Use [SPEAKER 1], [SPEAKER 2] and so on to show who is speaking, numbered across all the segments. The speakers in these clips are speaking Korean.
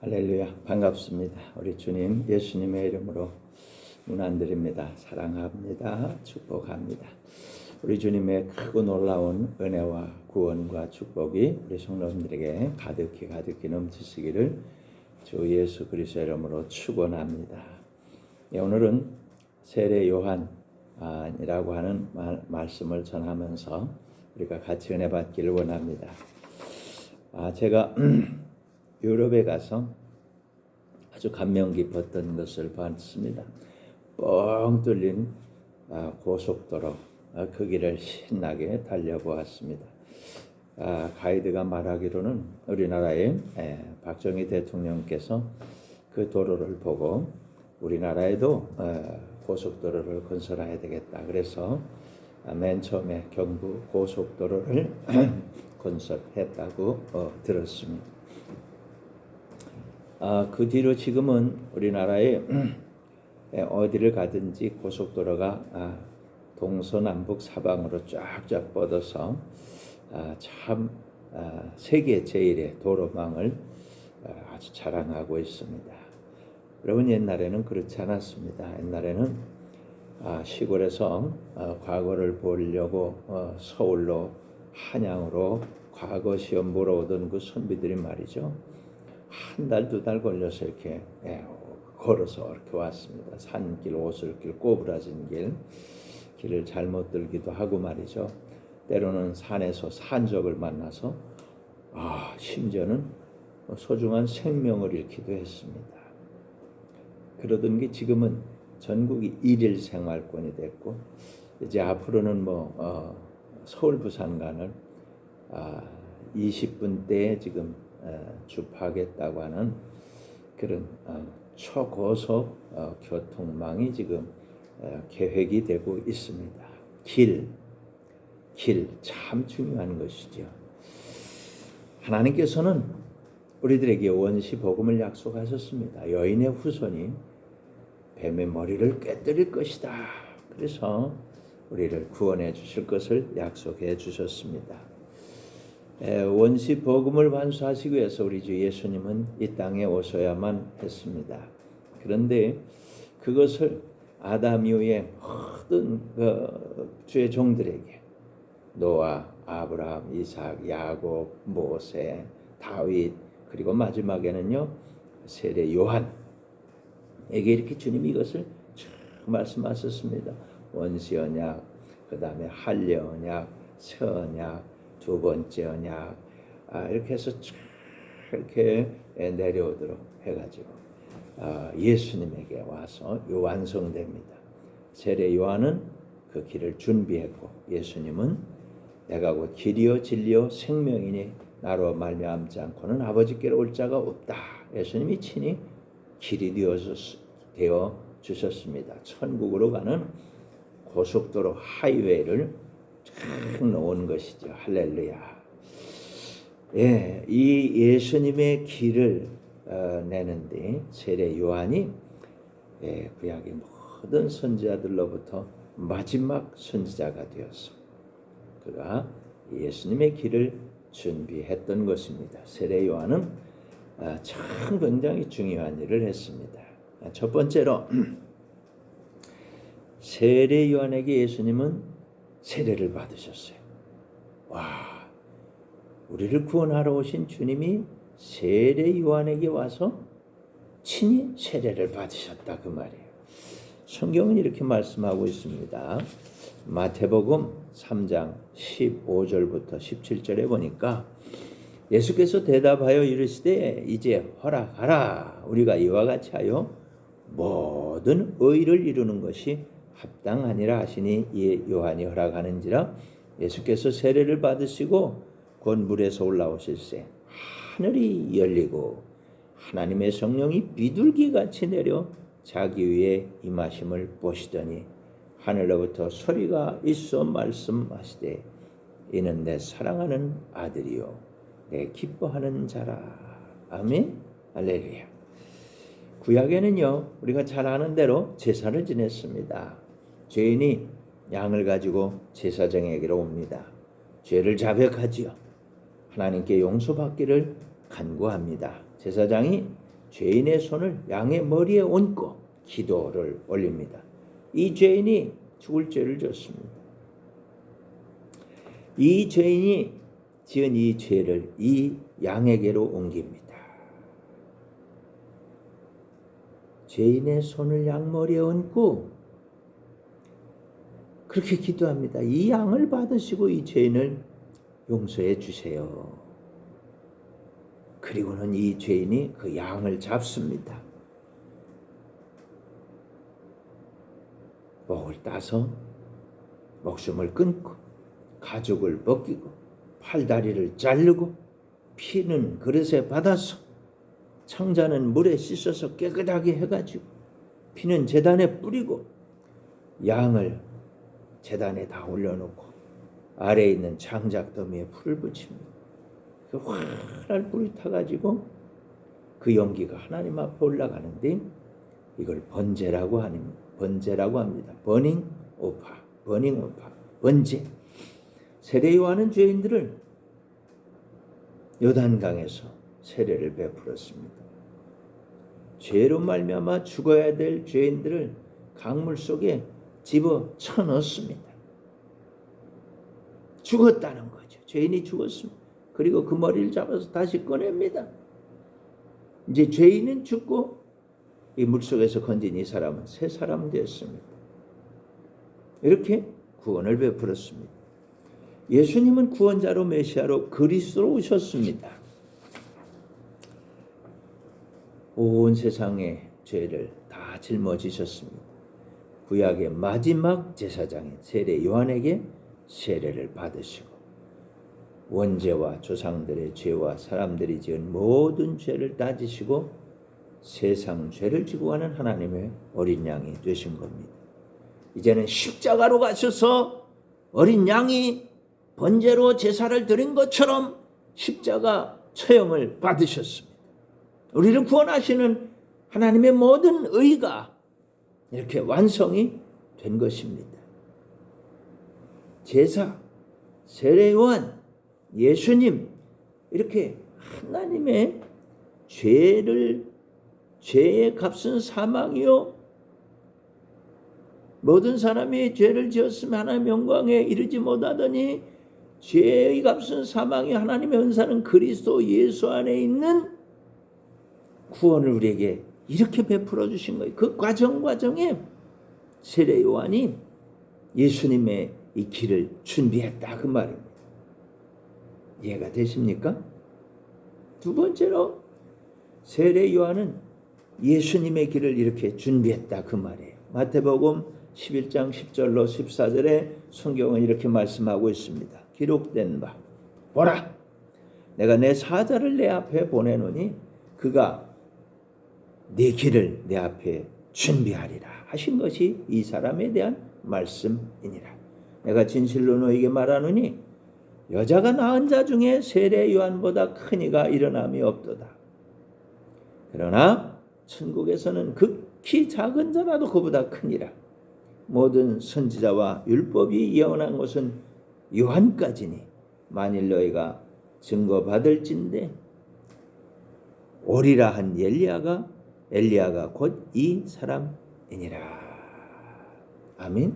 [SPEAKER 1] 할렐루야, 반갑습니다. 우리 주님 예수님의 이름으로 문안드립니다. 사랑합니다. 축복합니다. 우리 주님의 크고 놀라운 은혜와 구원과 축복이 우리 성도님들에게 가득히 넘치시기를 주 예수 그리스도의 이름으로 축원합니다. 오늘은 세례 요한이라고 하는 말씀을 전하면서 우리가 같이 은혜 받기를 원합니다. 제가 유럽에 가서 아주 감명 깊었던 것을 봤습니다. 뻥 뚫린 고속도로 그 길을 신나게 달려보았습니다. 가이드가 말하기로는 우리나라의 박정희 대통령께서 그 도로를 보고 우리나라에도 고속도로를 건설해야 되겠다. 그래서 맨 처음에 경부 고속도로를 건설했다고 들었습니다. 그 뒤로 지금은 우리나라에 어디를 가든지 고속도로가 동서남북 사방으로 쫙쫙 뻗어서 참 세계 제1의 도로망을 아주 자랑하고 있습니다. 여러분, 옛날에는 그렇지 않았습니다. 옛날에는 시골에서 과거를 보려고 서울로 한양으로 과거 시험 보러 오던 그 선비들이 말이죠. 한 달, 두 달 걸려서 이렇게 걸어서 이렇게 왔습니다. 산길, 오솔길, 꼬부라진 길을 잘못 들기도 하고 말이죠. 때로는 산에서 산적을 만나서 심지어는 소중한 생명을 잃기도 했습니다. 그러던 게 지금은 전국이 일일 생활권이 됐고, 이제 앞으로는 서울 부산간을 20분대에 지금 주파하겠다고 하는 그런 초고속 교통망이 지금 계획이 되고 있습니다. 길 참 중요한 것이죠. 하나님께서는 우리들에게 원시 복음을 약속하셨습니다. 여인의 후손이 뱀의 머리를 꿰뚫을 것이다. 그래서 우리를 구원해 주실 것을 약속해 주셨습니다. 원시 복음을 완수하시기 위해서 우리 주 예수님은 이 땅에 오셔야만 했습니다. 그런데 그것을 아담 이후에 모든 주의 종들에게 노아, 아브라함, 이삭, 야곱, 모세, 다윗, 그리고 마지막에는요 세례 요한에게 이렇게 주님이 이것을 쭉 말씀하셨습니다. 원시 언약, 그 다음에 할례 언약, 새 언약, 두 번째 언약, 이렇게 해서 이렇게 내려오도록 해가지고 예수님에게 와서 완성됩니다. 세례 요한은 그 길을 준비했고, 예수님은 내가 곧 길이요 진리요 생명이니 나로 말미암지 않고는 아버지께로 올 자가 없다. 예수님이 친히 길이 되어 주셨습니다. 천국으로 가는 고속도로 하이웨이를 쫙 놓은 것이죠. 할렐루야. 이 예수님의 길을 내는데 세례 요한이 구약의 모든 선지자들로부터 마지막 선지자가 되었어. 그가 예수님의 길을 준비했던 것입니다. 세례 요한은 참 굉장히 중요한 일을 했습니다. 첫 번째로 세례 요한에게 예수님은 세례를 받으셨어요. 우리를 구원하러 오신 주님이 세례 요한에게 와서 친히 세례를 받으셨다, 그 말이에요. 성경은 이렇게 말씀하고 있습니다. 마태복음 3장 15절부터 17절에 보니까 예수께서 대답하여 이르시되 이제 허락하라. 우리가 이와 같이 하여 모든 의를 이루는 것이 합당하니라 하시니 이에 요한이 허락하는지라. 예수께서 세례를 받으시고 곧 물에서 올라오실새 하늘이 열리고 하나님의 성령이 비둘기같이 내려 자기 위에 임하심을 보시더니 하늘로부터 소리가 있어 말씀하시되 이는 내 사랑하는 아들이요 내 기뻐하는 자라. 아멘. 할렐루야. 구약에는요 우리가 잘 아는 대로 제사를 지냈습니다. 죄인이 양을 가지고 제사장에게로 옵니다. 죄를 자백하지요. 하나님께 용서받기를 간구합니다. 제사장이 죄인의 손을 양의 머리에 얹고 기도를 올립니다. 이 죄인이 죽을 죄를 졌습니다. 이 죄인이 지은 이 죄를 이 양에게로 옮깁니다. 죄인의 손을 양머리에 얹고 그렇게 기도합니다. 이 양을 받으시고 이 죄인을 용서해 주세요. 그리고는 이 죄인이 그 양을 잡습니다. 목을 따서 목숨을 끊고 가죽을 벗기고 팔다리를 자르고 피는 그릇에 받아서 창자는 물에 씻어서 깨끗하게 해가지고 피는 제단에 뿌리고 양을 제단에 다 올려놓고 아래에 있는 장작더미에 불을 붙입니다. 그 활활 불이 타가지고 그 연기가 하나님 앞에 올라가는데 이걸 번제라고 합니다. 버닝 오파, 번제. 세례 요한은 죄인들을 요단강에서 세례를 베풀었습니다. 죄로 말미암아 죽어야 될 죄인들을 강물 속에 집어쳐 넣었습니다. 죽었다는 거죠. 죄인이 죽었습니다. 그리고 그 머리를 잡아서 다시 꺼냅니다. 이제 죄인은 죽고 이 물속에서 건진 이 사람은 새 사람 되었습니다. 이렇게 구원을 베풀었습니다. 예수님은 구원자로 메시아로 그리스도로 오셨습니다. 온 세상의 죄를 다 짊어지셨습니다. 구약의 마지막 제사장인 세례 요한에게 세례를 받으시고 원죄와 조상들의 죄와 사람들이 지은 모든 죄를 따지시고 세상 죄를 지고 가는 하나님의 어린 양이 되신 겁니다. 이제는 십자가로 가셔서 어린 양이 번제로 제사를 드린 것처럼 십자가 처형을 받으셨습니다. 우리를 구원하시는 하나님의 모든 의가 이렇게 완성이 된 것입니다. 제사, 세례 요한, 예수님 이렇게 하나님의 죄의 값은 사망이요 모든 사람이 죄를 지었으면 하나님의 영광에 이르지 못하더니 죄의 값은 사망이 하나님의 은사는 그리스도 예수 안에 있는 구원을 우리에게 이렇게 베풀어 주신 거예요. 그 과정에 세례 요한이 예수님의 이 길을 준비했다 그 말입니다. 이해가 되십니까? 두 번째로 세례 요한은 예수님의 길을 이렇게 준비했다 그 말이에요. 마태복음 11장 10절로 14절에 성경은 이렇게 말씀하고 있습니다. 기록된 바 보라 내가 내 사자를 내 앞에 보내노니 그가 네 길을 내 앞에 준비하리라 하신 것이 이 사람에 대한 말씀이니라. 내가 진실로 너에게 말하노니 여자가 낳은 자 중에 세례 요한보다 큰 이가 일어남이 없도다. 그러나 천국에서는 극히 작은 자라도 그보다 크니라. 모든 선지자와 율법이 예언한 것은 요한까지니 만일 너희가 증거받을진대 오리라 한 엘리야가 곧 이 사람이니라. 아멘.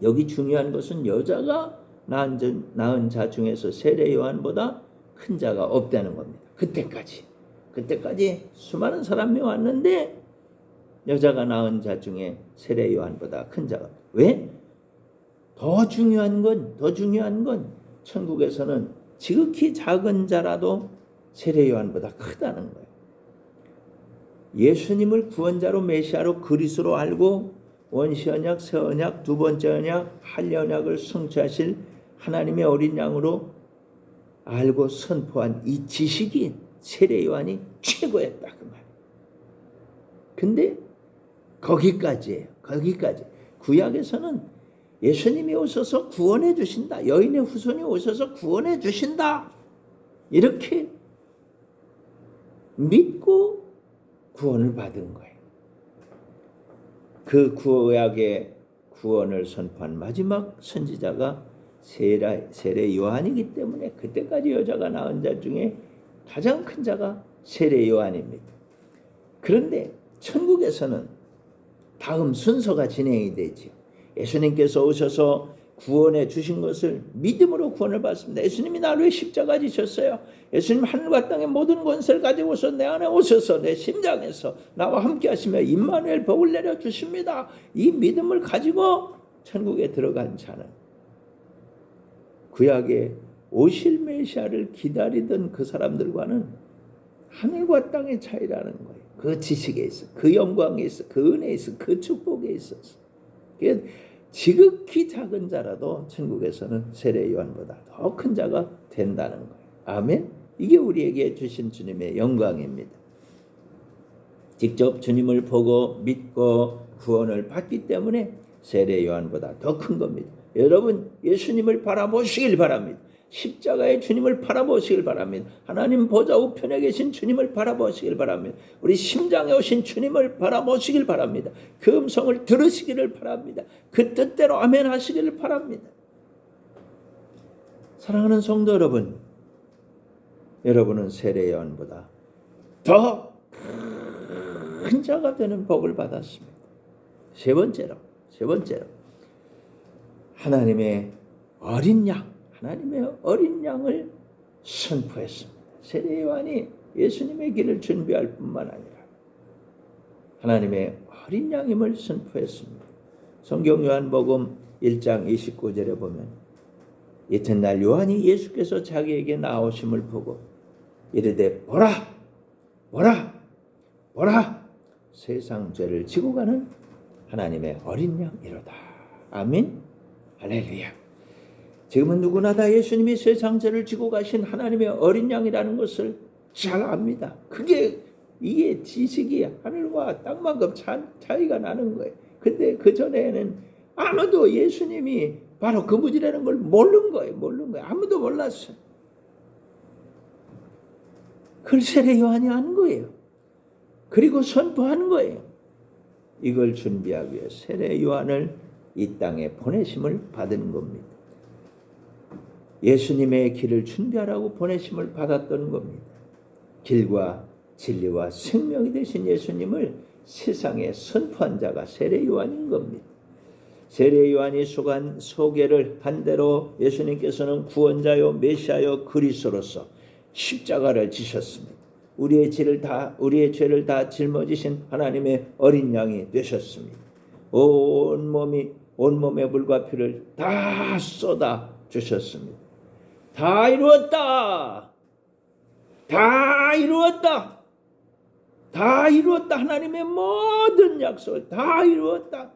[SPEAKER 1] 여기 중요한 것은 여자가 낳은 자 중에서 세례 요한보다 큰 자가 없다는 겁니다. 그때까지 수많은 사람이 왔는데 여자가 낳은 자 중에 세례 요한보다 큰 자가 왜? 더 중요한 건 천국에서는 지극히 작은 자라도 세례 요한보다 크다는 거예요. 예수님을 구원자로 메시아로 그리스도로 알고 원시 언약, 새 언약, 두 번째 언약, 할례 언약을 성취하실 하나님의 어린 양으로 알고 선포한 이 지식이 세례 요한이 최고였다 그 말. 근데 거기까지예요. 구약에서는 예수님이 오셔서 구원해 주신다. 여인의 후손이 오셔서 구원해 주신다. 이렇게 믿고 구원을 받은 거예요. 그 구약의 구원을 선포한 마지막 선지자가 세례 요한이기 때문에 그때까지 여자가 낳은 자 중에 가장 큰 자가 세례 요한입니다. 그런데 천국에서는 다음 순서가 진행이 되죠. 예수님께서 오셔서 구원해 주신 것을 믿음으로 구원을 받습니다. 예수님이 나를 위해 십자가 지셨어요. 예수님 하늘과 땅의 모든 권세를 가지고서 내 안에 오셔서 내 심장에서 나와 함께 하시며 임마누엘 복을 내려주십니다. 이 믿음을 가지고 천국에 들어간 자는 구약에 오실 메시아를 기다리던 그 사람들과는 하늘과 땅의 차이라는 거예요. 그 지식에 있어, 그 영광에 있어, 그 은혜에 있어, 그 축복에 있어서. 지극히 작은 자라도 천국에서는 세례 요한보다 더 큰 자가 된다는 거예요. 아멘. 이게 우리에게 주신 주님의 영광입니다. 직접 주님을 보고 믿고 구원을 받기 때문에 세례 요한보다 더 큰 겁니다. 여러분 예수님을 바라보시길 바랍니다. 십자가의 주님을 바라보시길 바랍니다. 하나님 보좌 우편에 계신 주님을 바라보시길 바랍니다. 우리 심장에 오신 주님을 바라보시길 바랍니다. 그 음성을 들으시기를 바랍니다. 그 뜻대로 아멘 하시기를 바랍니다. 사랑하는 성도 여러분, 여러분은 세례 요한보다 더 큰 자가 되는 복을 받았습니다. 세 번째로 하나님의 어린 양을 선포했습니다. 세례 요한이 예수님의 길을 준비할 뿐만 아니라 하나님의 어린 양임을 선포했습니다. 성경 요한복음 1장 29절에 보면 이튿날 요한이 예수께서 자기에게 나오심을 보고 이르되 보라 세상 죄를 지고 가는 하나님의 어린 양이로다. 아멘. 할렐루야. 지금은 누구나 다 예수님이 세상 죄를 지고 가신 하나님의 어린 양이라는 것을 잘 압니다. 이게 지식이 하늘과 땅만큼 차이가 나는 거예요. 근데 그 전에는 아무도 예수님이 바로 그분이라는 걸 모르는 거예요. 아무도 몰랐어요. 그걸 세례 요한이 하는 거예요. 그리고 선포하는 거예요. 이걸 준비하기 위해 세례 요한을 이 땅에 보내심을 받은 겁니다. 예수님의 길을 준비하라고 보내심을 받았던 겁니다. 길과 진리와 생명이 되신 예수님을 세상에 선포한 자가 세례 요한인 겁니다. 세례 요한이 소개를 한 대로 예수님께서는 구원자요 메시아요 그리스도로서 십자가를 지셨습니다. 우리의 죄를 다 짊어지신 하나님의 어린 양이 되셨습니다. 온 몸의 물과 피를 다 쏟아 주셨습니다. 다 이루었다. 하나님의 모든 약속을 다 이루었다.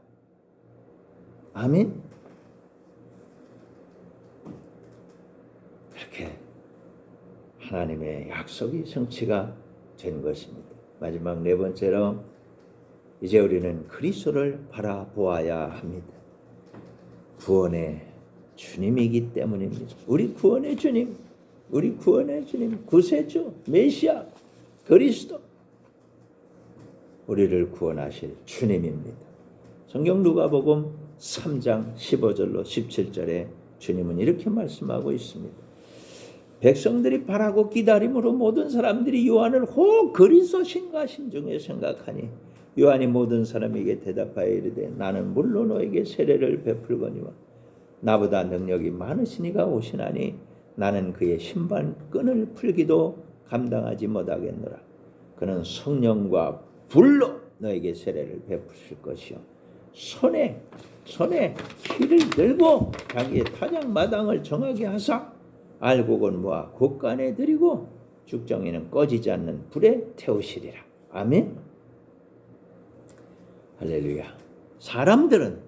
[SPEAKER 1] 아멘. 그렇게 하나님의 약속이 성취가 된 것입니다. 마지막 네 번째로 이제 우리는 그리스도를 바라보아야 합니다. 구원의 주님이기 때문입니다. 우리 구원의 주님, 구세주, 메시아, 그리스도, 우리를 구원하실 주님입니다. 성경 누가복음 3장 15절로 17절에 주님은 이렇게 말씀하고 있습니다. 백성들이 바라고 기다림으로 모든 사람들이 요한을 혹 그리스도신가 심중에 생각하니 요한이 모든 사람에게 대답하여 이르되 나는 물로 너에게 세례를 베풀거니와 나보다 능력이 많으시니가 오시나니 나는 그의 신발끈을 풀기도 감당하지 못하겠노라. 그는 성령과 불로 너에게 세례를 베푸실 것이요 손에 키를 들고 자기의 타작마당을 정하게 하사 알곡은 모아 곳간에 들이고 죽정이는 꺼지지 않는 불에 태우시리라. 아멘. 할렐루야. 사람들은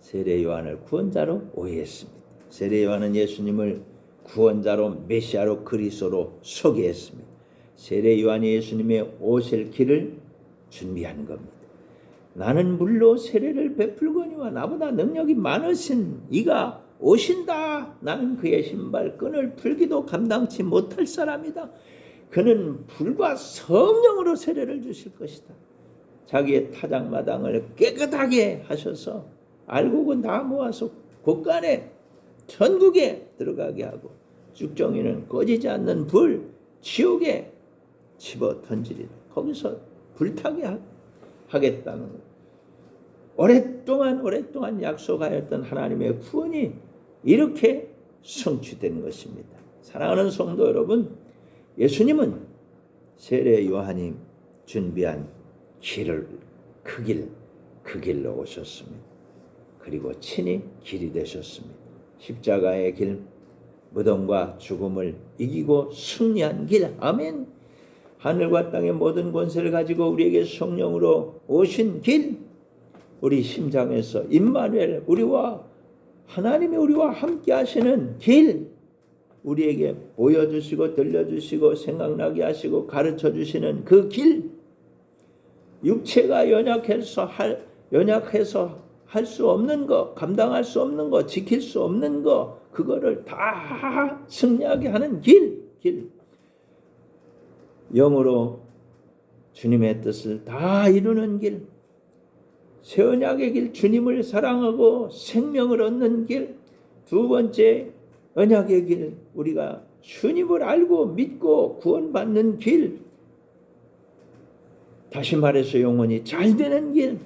[SPEAKER 1] 세례 요한을 구원자로 오해했습니다. 세례 요한은 예수님을 구원자로 메시아로 그리스도로 소개했습니다. 세례 요한이 예수님의 오실 길을 준비하는 겁니다. 나는 물로 세례를 베풀거니와 나보다 능력이 많으신 이가 오신다. 나는 그의 신발끈을 풀기도 감당치 못할 사람이다. 그는 불과 성령으로 세례를 주실 것이다. 자기의 타작마당을 깨끗하게 하셔서 알곡은 다 모아서 곳간에 천국에 들어가게 하고 죽정이는 꺼지지 않는 불, 지옥에 집어 던지리라. 거기서 불타게 하겠다는 것. 오랫동안 약속하였던 하나님의 구원이 이렇게 성취된 것입니다. 사랑하는 성도 여러분, 예수님은 세례 요한이 준비한 그 길로 오셨습니다. 그리고 친히 길이 되셨습니다. 십자가의 길, 무덤과 죽음을 이기고 승리한 길. 아멘. 하늘과 땅의 모든 권세를 가지고 우리에게 성령으로 오신 길. 우리 심장에서 임마누엘, 하나님이 우리와 함께 하시는 길. 우리에게 보여주시고 들려주시고 생각나게 하시고 가르쳐주시는 그 길. 육체가 연약해서 할 수 없는 거, 감당할 수 없는 거, 지킬 수 없는 거, 그거를 다 승리하게 하는 길. 영으로 주님의 뜻을 다 이루는 길. 새 언약의 길, 주님을 사랑하고 생명을 얻는 길. 두 번째 언약의 길, 우리가 주님을 알고 믿고 구원받는 길. 다시 말해서 영혼이 잘 되는 길,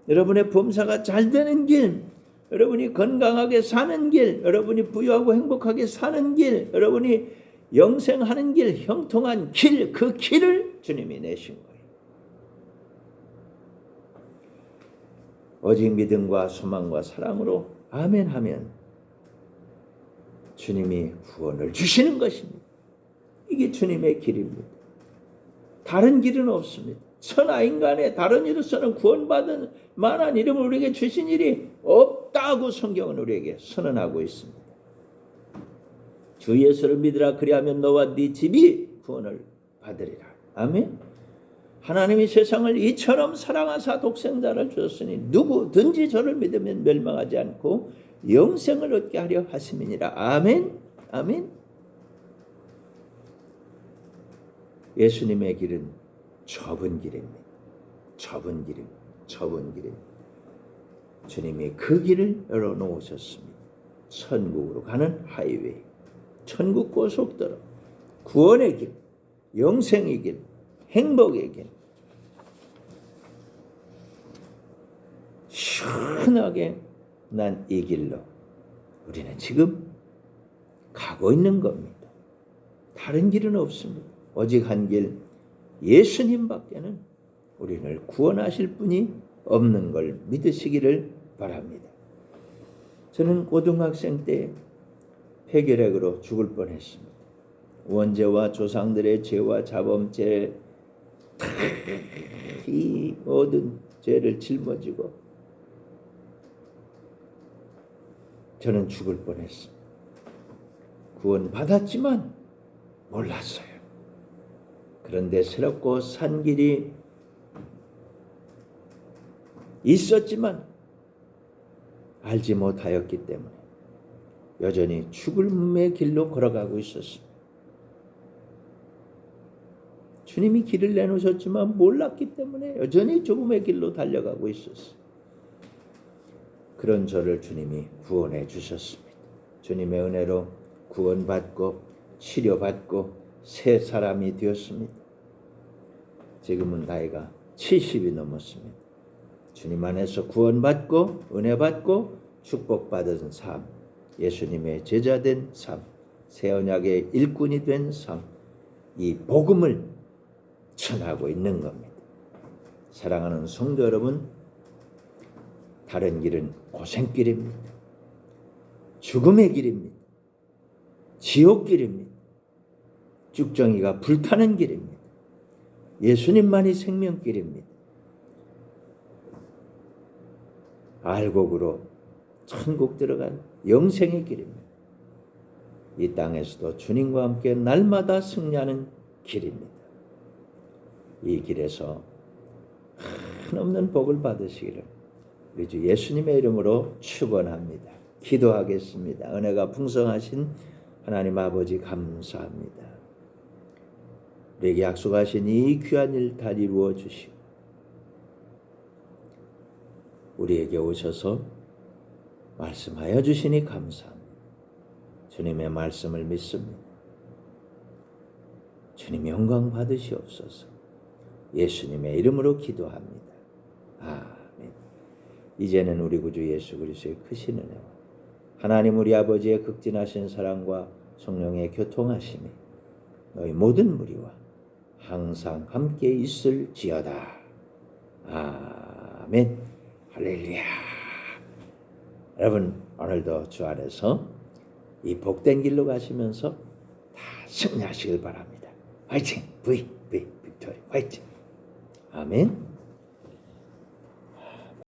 [SPEAKER 1] 여러분의 범사가 잘 되는 길, 여러분이 건강하게 사는 길, 여러분이 부유하고 행복하게 사는 길, 여러분이 영생하는 길, 형통한 길, 그 길을 주님이 내신 거예요. 오직 믿음과 소망과 사랑으로 아멘 하면 주님이 구원을 주시는 것입니다. 이게 주님의 길입니다. 다른 길은 없습니다. 천하 인간의 다른 이로서는 구원받은 만한 이름을 우리에게 주신 일이 없다고 성경은 우리에게 선언하고 있습니다. 주 예수를 믿으라. 그리하면 너와 네 집이 구원을 받으리라. 아멘. 하나님이 세상을 이처럼 사랑하사 독생자를 주셨으니 누구든지 저를 믿으면 멸망하지 않고 영생을 얻게 하려 하심이니라. 아멘. 아멘. 예수님의 길은 좁은 길입니다. 좁은 길입니다. 주님이 그 길을 열어놓으셨습니다. 천국으로 가는 하이웨이, 천국 고속도로, 구원의 길, 영생의 길, 행복의 길. 시원하게 난 이 길로 우리는 지금 가고 있는 겁니다. 다른 길은 없습니다. 오직 한 길, 예수님밖에는 우리를 구원하실 분이 없는 걸 믿으시기를 바랍니다. 저는 고등학생 때 폐결핵으로 죽을 뻔했습니다. 원죄와 조상들의 죄와 자범죄, 이 모든 죄를 짊어지고 저는 죽을 뻔했습니다. 구원받았지만 몰랐어요. 그런데 새롭고 산 길이 있었지만 알지 못하였기 때문에 여전히 죽음의 길로 걸어가고 있었습니다. 주님이 길을 내놓으셨지만 몰랐기 때문에 여전히 죽음의 길로 달려가고 있었어요. 그런 저를 주님이 구원해 주셨습니다. 주님의 은혜로 구원받고 치료받고 새 사람이 되었습니다. 지금은 나이가 70이 넘었습니다. 주님 안에서 구원받고 은혜받고 축복받은 삶, 예수님의 제자된 삶, 새 언약의 일꾼이 된 삶, 이 복음을 전하고 있는 겁니다. 사랑하는 성도 여러분, 다른 길은 고생길입니다. 죽음의 길입니다. 지옥길입니다. 쭉정이가 불타는 길입니다. 예수님만이 생명길입니다. 알곡으로 천국 들어간 영생의 길입니다. 이 땅에서도 주님과 함께 날마다 승리하는 길입니다. 이 길에서 한없는 복을 받으시기를 우리 주 예수님의 이름으로 축원합니다. 기도하겠습니다. 은혜가 풍성하신 하나님 아버지 감사합니다. 우리에게 약속하신 이 귀한 일 다 이루어 주시고 우리에게 오셔서 말씀하여 주시니 감사합니다. 주님의 말씀을 믿습니다. 주님 영광 받으시옵소서. 예수님의 이름으로 기도합니다. 아멘. 이제는 우리 구주 예수 그리스도의 크신 은혜와 하나님 우리 아버지의 극진하신 사랑과 성령의 교통하심이 너희 모든 무리와 항상 함께 있을지어다. 아멘. 할렐루야. 여러분 오늘도 주 안에서 이 복된 길로 가시면서 다 승리하시길 바랍니다. 화이팅! 빅토리 화이팅! 아멘.